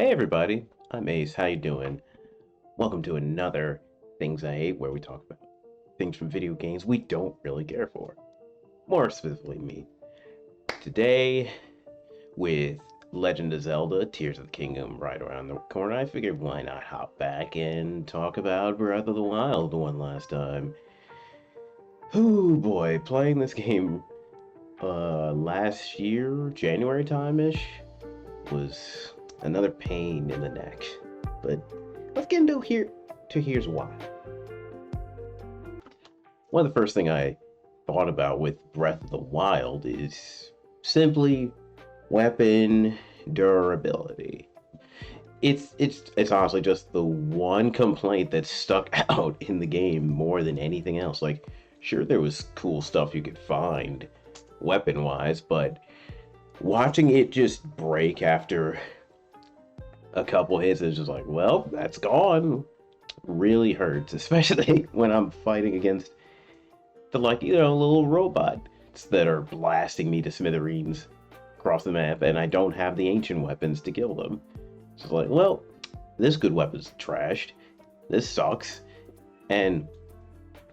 Hey everybody, I'm Ace. How you doing? Welcome to another Things I Hate, where we talk about things from video games we don't really care for. More specifically, me. Today, with Legend of Zelda: Tears of the Kingdom right around the corner, I figured why not hop back and talk about Breath of the Wild one last time. Oh boy, playing this game last year, January time-ish, was another pain in the neck. But let's get into here's why. One of the first thing I thought about with Breath of the Wild is simply weapon durability. It's honestly just the one complaint that stuck out in the game more than anything else. Like, sure, there was cool stuff you could find weapon wise, but watching it just break after a couple hits is just like, well, that's gone. Really hurts, especially when I'm fighting against the little robots that are blasting me to smithereens across the map, and I don't have the ancient weapons to kill them. So it's like, well, this good weapon's trashed. This sucks. And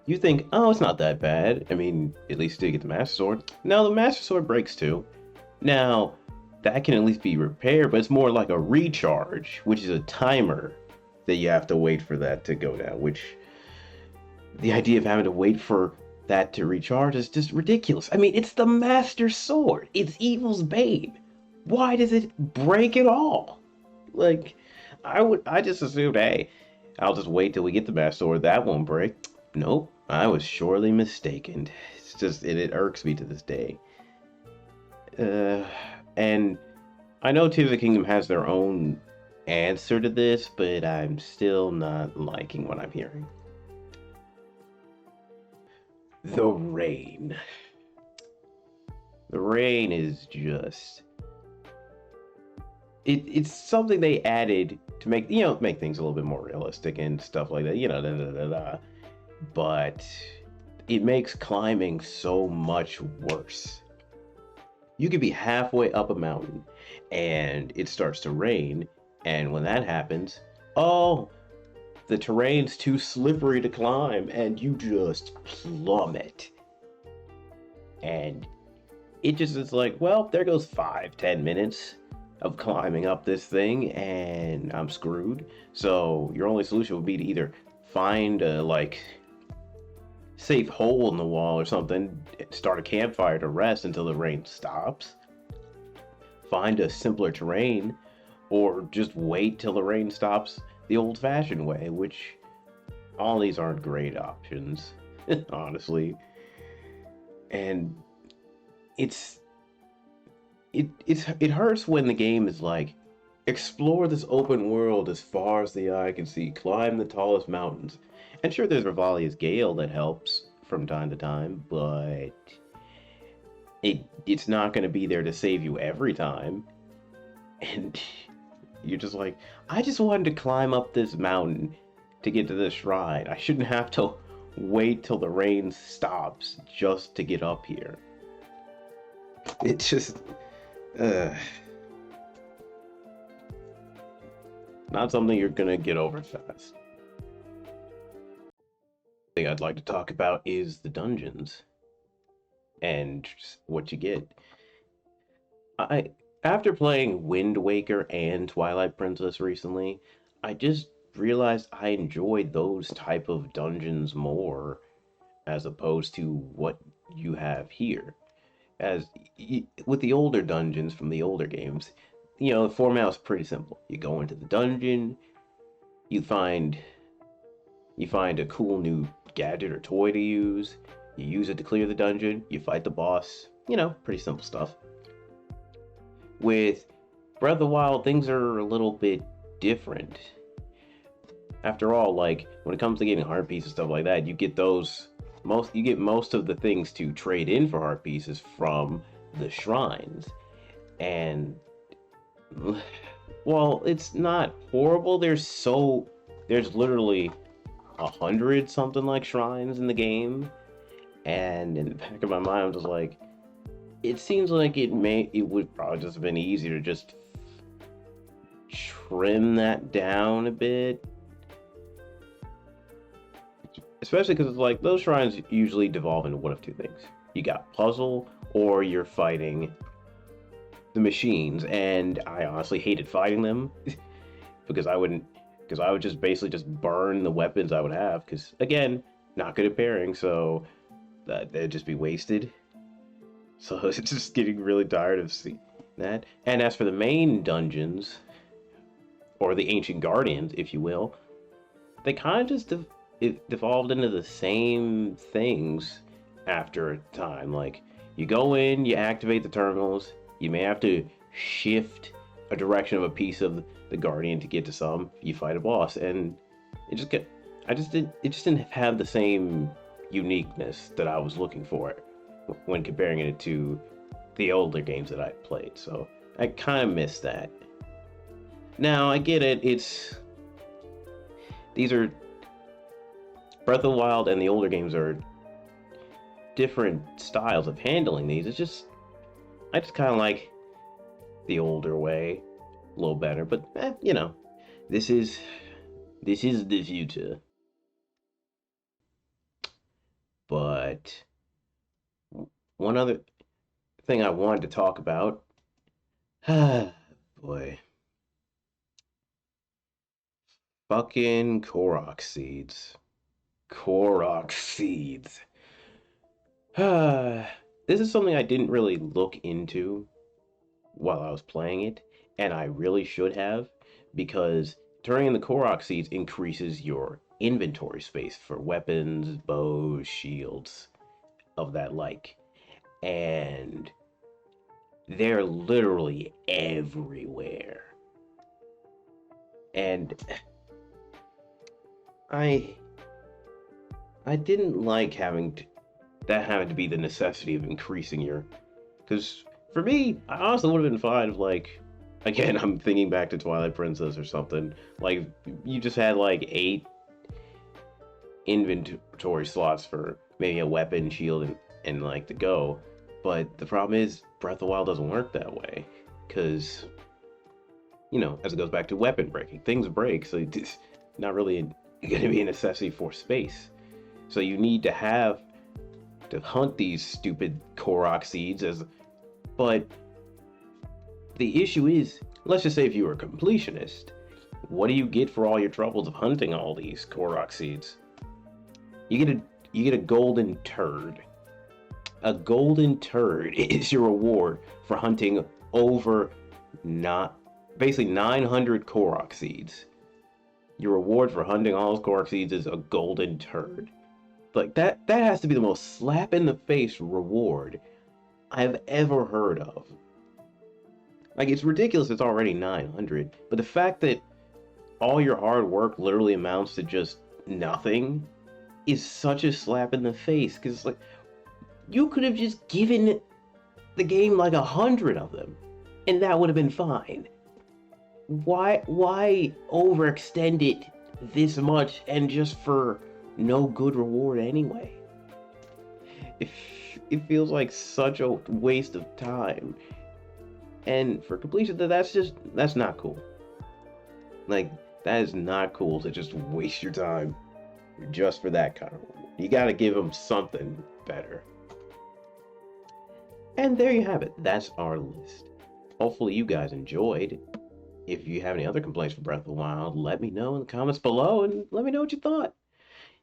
you think, oh, it's not that bad. I mean, at least you get the Master Sword. Now the Master Sword breaks too. Now, that can at least be repaired, but it's more like a recharge, which is a timer that you have to wait for that to go down, which the idea of having to wait for that to recharge is just ridiculous. I mean, it's the Master Sword. It's evil's bane. Why does it break at all? Like, I just assumed, hey, I'll just wait till we get the Master Sword. That won't break. Nope, I was sorely mistaken. It's just, it irks me to this day. And I know Tears of the Kingdom has their own answer to this, but I'm still not liking what I'm hearing. The rain. The rain is just... It's something they added to make things a little bit more realistic and stuff like that, but it makes climbing so much worse. You could be halfway up a mountain and it starts to rain, and when that happens, oh, the terrain's too slippery to climb and you just plummet. And it just is like, well, there goes 5-10 minutes of climbing up this thing and I'm screwed. So your only solution would be to either find a safe hole in the wall or something, start a campfire to rest until the rain stops, find a simpler terrain, or just wait till the rain stops the old-fashioned way, which all these aren't great options, honestly. And it hurts when the game is like, explore this open world as far as the eye can see, climb the tallest mountains. And sure, there's Revalia's Gale that helps from time to time, but it's not going to be there to save you every time. And you're just like, I just wanted to climb up this mountain to get to this shrine. I shouldn't have to wait till the rain stops just to get up here. It's just... not something you're going to get over fast. Thing I'd like to talk about is the dungeons and what you get. After playing Wind Waker and Twilight Princess recently, I just realized I enjoyed those type of dungeons more as opposed to what you have here. As with the older dungeons from the older games, the format was pretty simple. You go into the dungeon, you find a cool new gadget or toy to use, you use it to clear the dungeon, you fight the boss, pretty simple stuff. With Breath of the Wild, things are a little bit different. After all, like, when it comes to getting heart pieces and stuff like that, you get most of the things to trade in for heart pieces from the shrines. And, well, it's not horrible. There's literally 100 something like shrines in the game, and in the back of my mind I'm just like, it seems like it would probably just have been easier to just trim that down a bit. Especially because it's like those shrines usually devolve into one of two things. You got puzzle or you're fighting the machines, and I honestly hated fighting them because I would just basically just burn the weapons I would have because again, not good at pairing, so they'd just be wasted. So it's just getting really tired of seeing that. And as for the main dungeons, or the ancient guardians, if you will, they kind of just it devolved into the same things after a time. Like, you go in, you activate the terminals, you may have to shift a direction of a piece of the guardian to get to some, you fight a boss, and it just didn't have the same uniqueness that I was looking for when comparing it to the older games that I played. So I kind of missed that. Now I get it, these are Breath of the Wild and the older games are different styles of handling these. I just kind of like the older way a little better, but you know, this is the future. But one other thing I wanted to talk about, boy, fucking Korok Seeds. Korok Seeds. This is something I didn't really look into while I was playing it, and I really should have, because turning in the Korok Seeds increases your inventory space for weapons, bows, shields, of that like. And they're literally everywhere. And I didn't like having to be the necessity of increasing your, because for me, I honestly would have been fine if, like, again, I'm thinking back to Twilight Princess or something, like you just had like 8 inventory slots for maybe a weapon, shield, and like to go. But the problem is Breath of the Wild doesn't work that way, because, you know, as it goes back to weapon breaking, things break, so it's not really going to be a necessity for space. So you need to have to hunt these stupid Korok Seeds but the issue is, let's just say if you were a completionist, what do you get for all your troubles of hunting all these Korok Seeds? You get a golden turd. A golden turd is your reward for hunting over basically 900 Korok Seeds. Your reward for hunting all those Korok Seeds is a golden turd. Like, that has to be the most slap in the face reward I've ever heard of. Like, it's ridiculous it's already 900, but the fact that all your hard work literally amounts to just nothing is such a slap in the face, because, like, you could have just given the game like 100 of them, and that would have been fine. Why overextend it this much and just for no good reward anyway? It feels like such a waste of time. And for completion, that's not cool. Like, that is not cool to just waste your time just for that kind of reward. You gotta give them something better. And there you have it. That's our list. Hopefully you guys enjoyed. If you have any other complaints for Breath of the Wild, let me know in the comments below and let me know what you thought.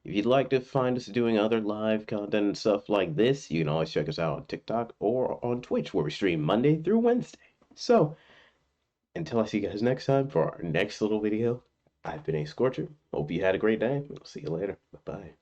If you'd like to find us doing other live content and stuff like this, you can always check us out on TikTok or on Twitch, where we stream Monday through Wednesday. So, until I see you guys next time for our next little video, I've been Acescorcher. Hope you had a great day. We'll see you later. Bye-bye.